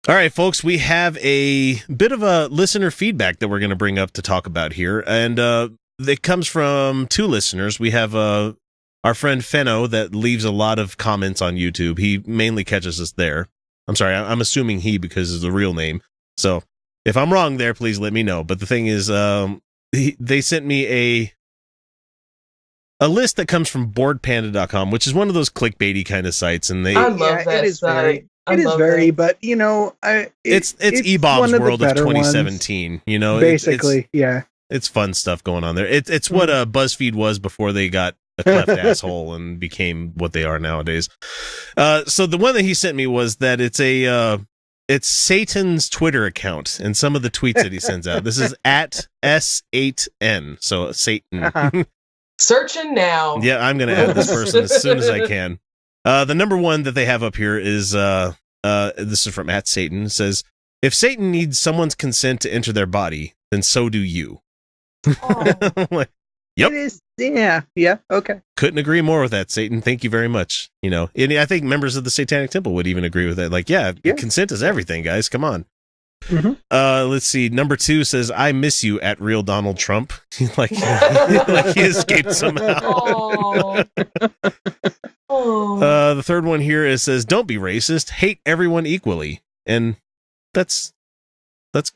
All right, folks, we have a bit of a listener feedback that we're going to bring up to talk about here. And it comes from two listeners. We have our friend Fenno that leaves a lot of comments on YouTube. He mainly catches us there. I'm sorry, I'm assuming he because it's a real name. So if I'm wrong there, please let me know. But the thing is, they sent me a list that comes from boardpanda.com, which is one of those clickbaity kind of sites. And I love that. It is very, but you know, it's eBob's World of 2017. Ones. You know, basically, it's fun stuff going on there. It's what BuzzFeed was before they got a cleft asshole and became what they are nowadays. So the one that he sent me was that it's Satan's Twitter account and some of the tweets that he sends out. This is at S8N, so Satan. Uh-huh. Searching now. Yeah, I'm going to add this person as soon as I can. The number one that they have up here is this is from at Satan. It says, if Satan needs someone's consent to enter their body, then so do you. Like, yep. It is, yeah, okay. Couldn't agree more with that, Satan. Thank you very much. You know, and I think members of the Satanic Temple would even agree with that. Like, yeah. Consent is everything, guys. Come on. Mm-hmm. Let's see. Number 2 says, I miss you at real Donald Trump. like he escaped somehow. The third one here says, don't be racist, hate everyone equally. And that's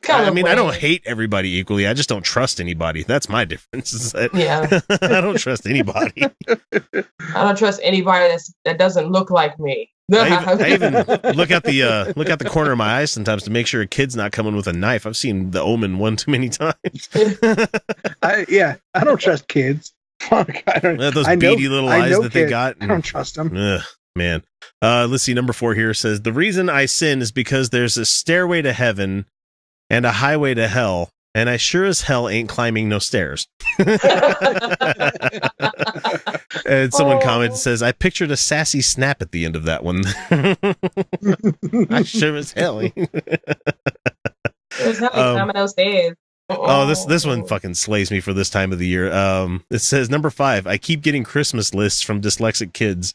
kind of, I mean, I don't hate everybody equally. I just don't trust anybody. That's my difference. Yeah. I don't trust anybody. I don't trust anybody that doesn't look like me. I even look at the corner of my eyes sometimes to make sure a kid's not coming with a knife. I've seen The Omen one too many times. I don't trust kids. Fuck, those beady little eyes that they got. I don't trust them. Ugh, man. Let's see. Number 4 here says, the reason I sin is because there's a stairway to heaven and a highway to hell, and I sure as hell ain't climbing no stairs. And someone commented, says, I pictured a sassy snap at the end of that one. I sure as hell ain't. There's nothing climbing those stairs. Oh, this one fucking slays me for this time of the year. It says, number 5, I keep getting Christmas lists from dyslexic kids.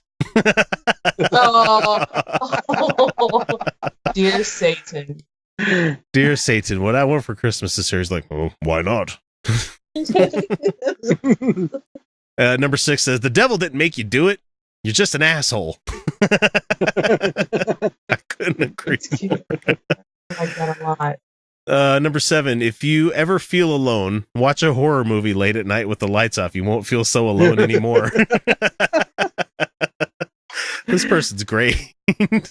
Dear Satan. Dear Satan, what I want for Christmas this year is like, oh, why not? Number 6 says, the devil didn't make you do it. You're just an asshole. I couldn't agree more. I like that a lot. Number 7, if you ever feel alone, watch a horror movie late at night with the lights off. You won't feel so alone anymore. This person's great. All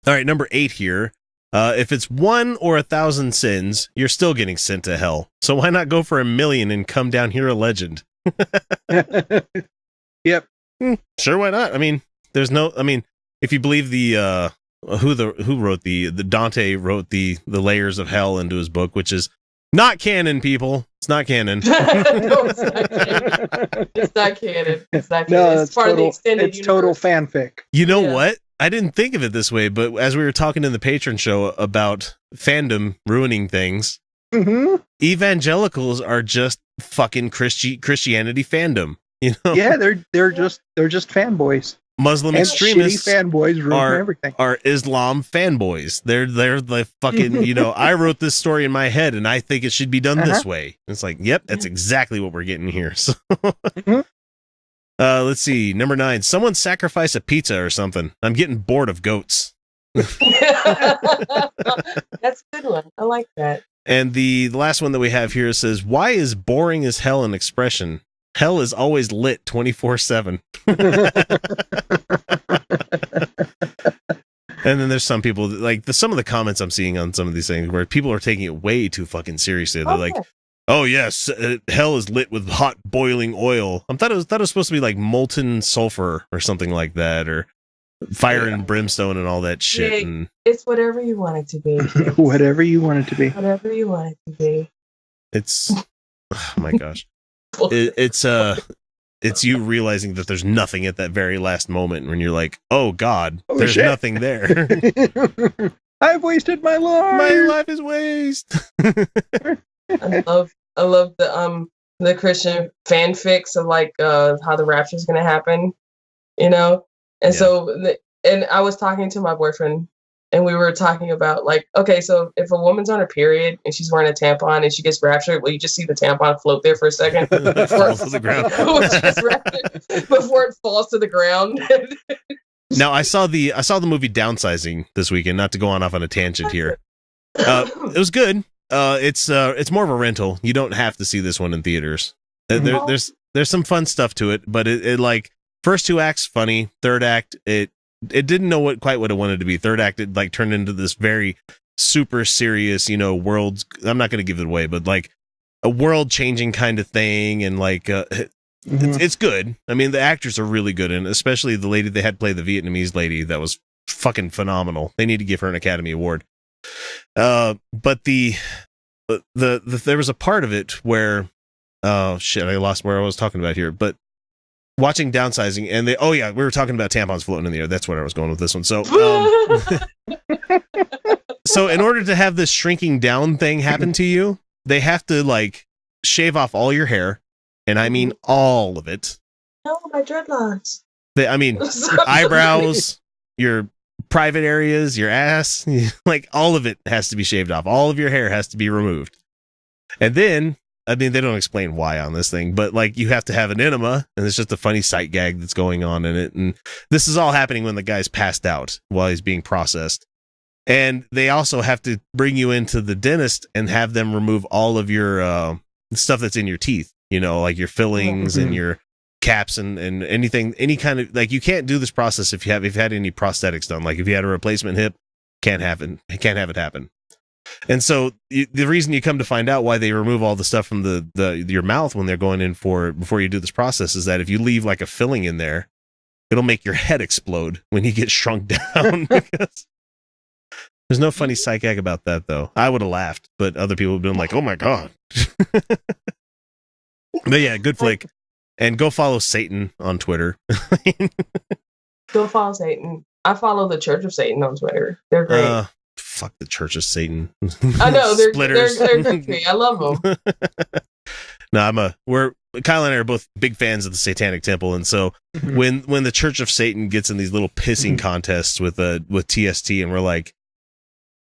right, number 8 here. If it's 1 or 1,000 sins, you're still getting sent to hell. So why not go for 1,000,000 and come down here a legend? Yep. Sure, why not? I mean, if you believe the who wrote the Dante wrote the layers of hell into his book, which is not canon, people. It's not canon. No, it's not canon. It's not canon. It's not canon. No, it's part of the extended universe. Total fanfic. You know what? I didn't think of it this way, but as we were talking in the patron show about fandom ruining things, evangelicals are just fucking Christianity fandom. You know? Yeah, they're just fanboys. Muslim extremists fanboys ruin everything. Are Islam fanboys. They're the fucking, you know, I wrote this story in my head and I think it should be done this way. It's like, yep, that's exactly what we're getting here. So let's see. Number 9, someone sacrifice a pizza or something. I'm getting bored of goats. That's a good one. I like that. And the last one that we have here says, why is boring as hell an expression? Hell is always lit 24/7. And then there's some people that, like some of the comments I'm seeing on some of these things where people are taking it way too fucking seriously. They're like, oh yes, hell is lit with hot boiling oil. I thought it was supposed to be like molten sulfur or something like that, or fire and brimstone and all that shit. Yeah, and it's whatever you want it to be. Whatever you want it to be. Whatever you want it to be. It's, oh my gosh. It's you realizing that there's nothing at that very last moment when you're like, oh God, there's nothing there. I've wasted my life. My life is waste. I love the Christian fanfics of like how the rapture is going to happen, you know? And so, and I was talking to my boyfriend and we were talking about like, okay, so if a woman's on her period and she's wearing a tampon and she gets raptured, well, you just see the tampon float there for a second It falls to the ground. before it falls to the ground. Now I saw the movie Downsizing this weekend. Not to go off on a tangent here. It was good. It's more of a rental. You don't have to see this one in theaters. There's some fun stuff to it, but it like first 2 acts funny. Third act it didn't know quite what it wanted to be. Third act it like turned into this very super serious, world. I'm not going to give it away, but like a world changing kind of thing, and like it's good. I mean, the actors are really good, and especially the lady they had play the Vietnamese lady, that was fucking phenomenal. They need to give her an Academy Award. But there was a part of it where, oh shit, I lost where I was talking about here. But watching Downsizing, and we were talking about tampons floating in the air. That's where I was going with this one. So, so in order to have this shrinking down thing happen to you, they have to like shave off all your hair. And I mean all of it. No, my dreadlocks. Your eyebrows, your private areas, your ass, like all of it has to be shaved off. All of your hair has to be removed. And then, I mean, they don't explain why on this thing, but like you have to have an enema, and it's just a funny sight gag that's going on in it. And this is all happening when the guy's passed out while he's being processed. And they also have to bring you into the dentist and have them remove all of your stuff that's in your teeth. Like your fillings and your caps and anything, any kind of, like, you can't do this process if you've had any prosthetics done. Like if you had a replacement hip, can't have it happen. And so the reason you come to find out why they remove all the stuff from your mouth when they're going in before you do this process is that if you leave like a filling in there, it'll make your head explode when you get shrunk down. Because there's no funny psych gag about that, though. I would have laughed, but other people have been like, oh my God. But yeah, good flick. And go follow Satan on Twitter. Go follow Satan. I follow the Church of Satan on Twitter. They're great. Fuck the Church of Satan. I know, they're great. I love them. No, Kyle and I are both big fans of the Satanic Temple, and so when the Church of Satan gets in these little pissing contests with TST, and we're like,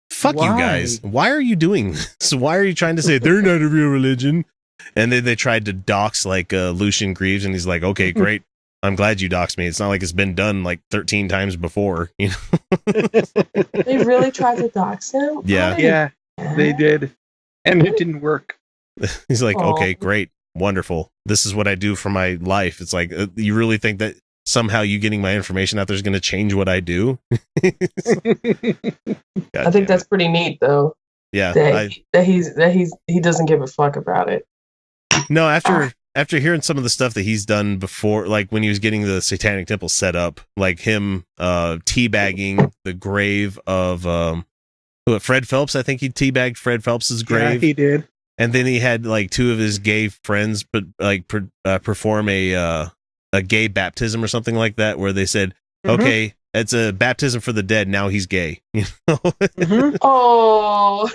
fuck you guys. Why are you doing this? Why are you trying to say they're not a real religion? And then they tried to dox like Lucian Greaves, and he's like, okay, great. I'm glad you doxed me. It's not like it's been done like 13 times before. They really tried to dox him? Yeah, they did. And it didn't work. He's like, okay, great. Wonderful. This is what I do for my life. It's like, you really think that somehow you getting my information out there is going to change what I do? I think that's pretty neat, though. Yeah. That he doesn't give a fuck about it. No, after hearing some of the stuff that he's done before, like when he was getting the Satanic Temple set up, like him teabagging the grave of Fred Phelps. I think he teabagged Fred Phelps's grave. Yeah, he did. And then he had like 2 of his gay friends perform a gay baptism or something like that, where they said, okay, it's a baptism for the dead. Now he's gay. Oh.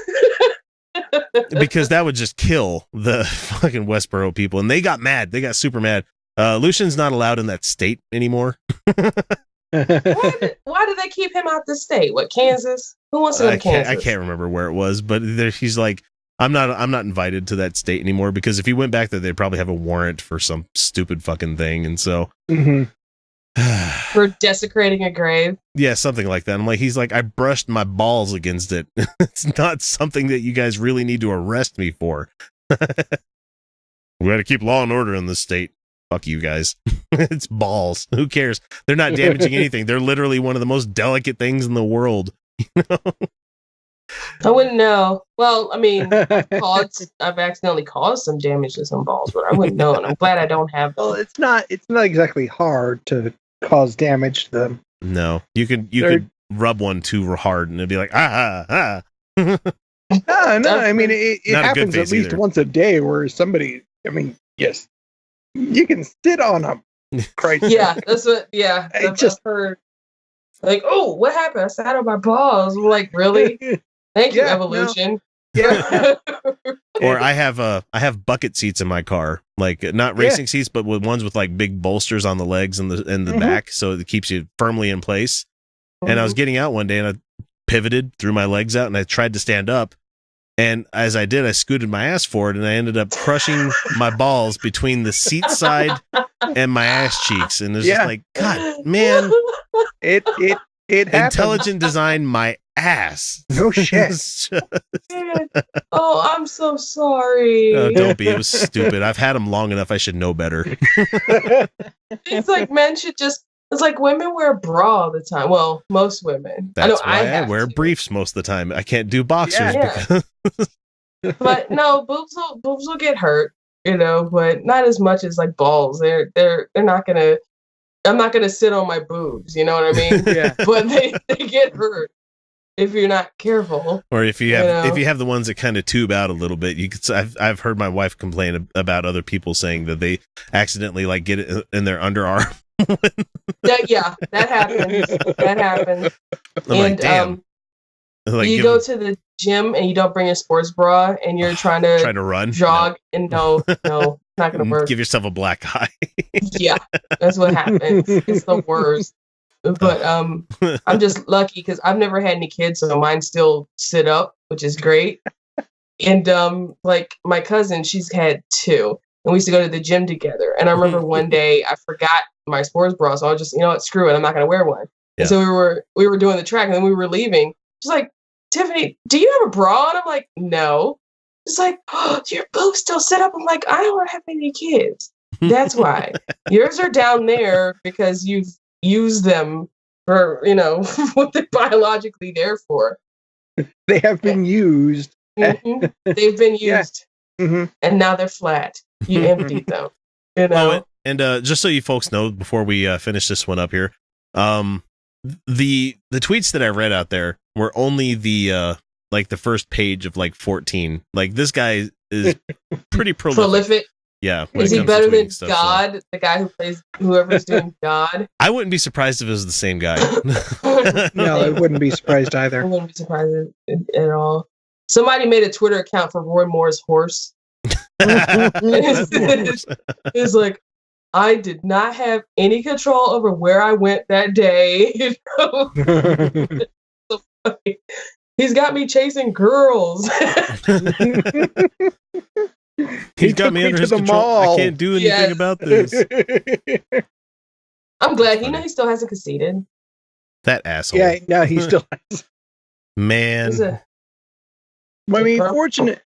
Because that would just kill the fucking Westboro people, and they got mad. They got super mad. Lucian's not allowed in that state anymore. Why did they keep him out the state? What, Kansas? Who wants to go to Kansas? I can't remember where it was, but he's like, I'm not invited to that state anymore, because if he went back there, they'd probably have a warrant for some stupid fucking thing, and so for desecrating a grave. Yeah, something like that. I'm like, he's like, I brushed my balls against it. It's not something that you guys really need to arrest me for. We got to keep law and order in this state. Fuck you guys. It's balls. Who cares? They're not damaging anything. They're literally one of the most delicate things in the world. I wouldn't know. Well, I mean, I've accidentally caused some damage to some balls, but I wouldn't know, and I'm glad I don't have them. Well, it's not exactly hard to cause damage to them. No, you could rub one too hard, and it'd be like, ah. No, I mean, it happens at least once a day where somebody, I mean, yes, you can sit on them. Christ. Yeah, that's what, yeah. I've heard. Like, oh, what happened? I sat on my balls. I'm like, really? Thank you, evolution. No. Yeah. Or I have bucket seats in my car, like not racing seats, but with ones with like big bolsters on the legs and the back, so it keeps you firmly in place. And I was getting out one day, and pivoted, threw my legs out, and I tried to stand up. And as I did, I scooted my ass forward, and I ended up crushing my balls between the seat side and my ass cheeks. And it's just like, God, man, it intelligent design, my ass. No shit. Oh, I'm so sorry. Oh, don't be. It was stupid. I've had them long enough. I should know better. It's like men should just. It's like women wear a bra all the time. Well, most women. That's why I wear briefs most of the time. I can't do boxers. Yeah. But no, boobs will get hurt, but not as much as like balls. They're not gonna. I'm not gonna sit on my boobs. You know what I mean? Yeah. But they get hurt if you're not careful. Or if you have the ones that kind of tube out a little bit. You could. I've heard my wife complain about other people saying that they accidentally like get it in their underarm. That happens. That happens. I'm like, damn. You go to the gym and you don't bring a sports bra and you're trying to run, jog, and no, it's not gonna work. Give yourself a black eye. Yeah, that's what happens. It's the worst. But I'm just lucky because I've never had any kids, so mine still sit up, which is great. And like my cousin, she's had 2. And we used to go to the gym together. And I remember one day I forgot my sports bra, so I was just, what, screw it, I'm not going to wear one. Yeah. And so we were doing the track, and then we were leaving. She's like, Tiffany, do you have a bra? And I'm like, no. It's like, oh, your boobs still sit up. I'm like, I don't have any kids. That's why. Yours are down there because you've used them for, what they're biologically there for. They have been used. Mm-hmm. They've been used. Yeah. Mm-hmm. And now they're flat. You emptied them. Oh, and just so you folks know, before we finish this one up here, the tweets that I read out there were only the like the first page of like 14. Like this guy is pretty prolific. Yeah. Is he better than God? So. The guy who plays whoever's doing God? I wouldn't be surprised if it was the same guy. No, I wouldn't be surprised either. I wouldn't be surprised at all. Somebody made a Twitter account for Roy Moore's horse. It's like, I did not have any control over where I went that day. So funny. He's got me chasing girls. He's got me under his control. Mall. I can't do anything about this. I'm glad he still hasn't conceded. That asshole. Yeah, no, he still has. Man. I mean,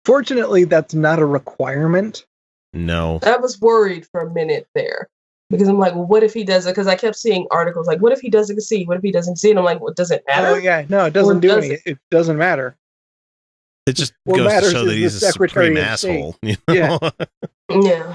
fortunately, that's not a requirement. No. I was worried for a minute there because I'm like, well, what if he does it? Because I kept seeing articles like, what if he doesn't concede? What if he doesn't concede? And I'm like, well, does it matter? Oh, yeah. No, it doesn't do anything. It doesn't matter. It just goes to show that he's a supreme asshole. Yeah. Yeah.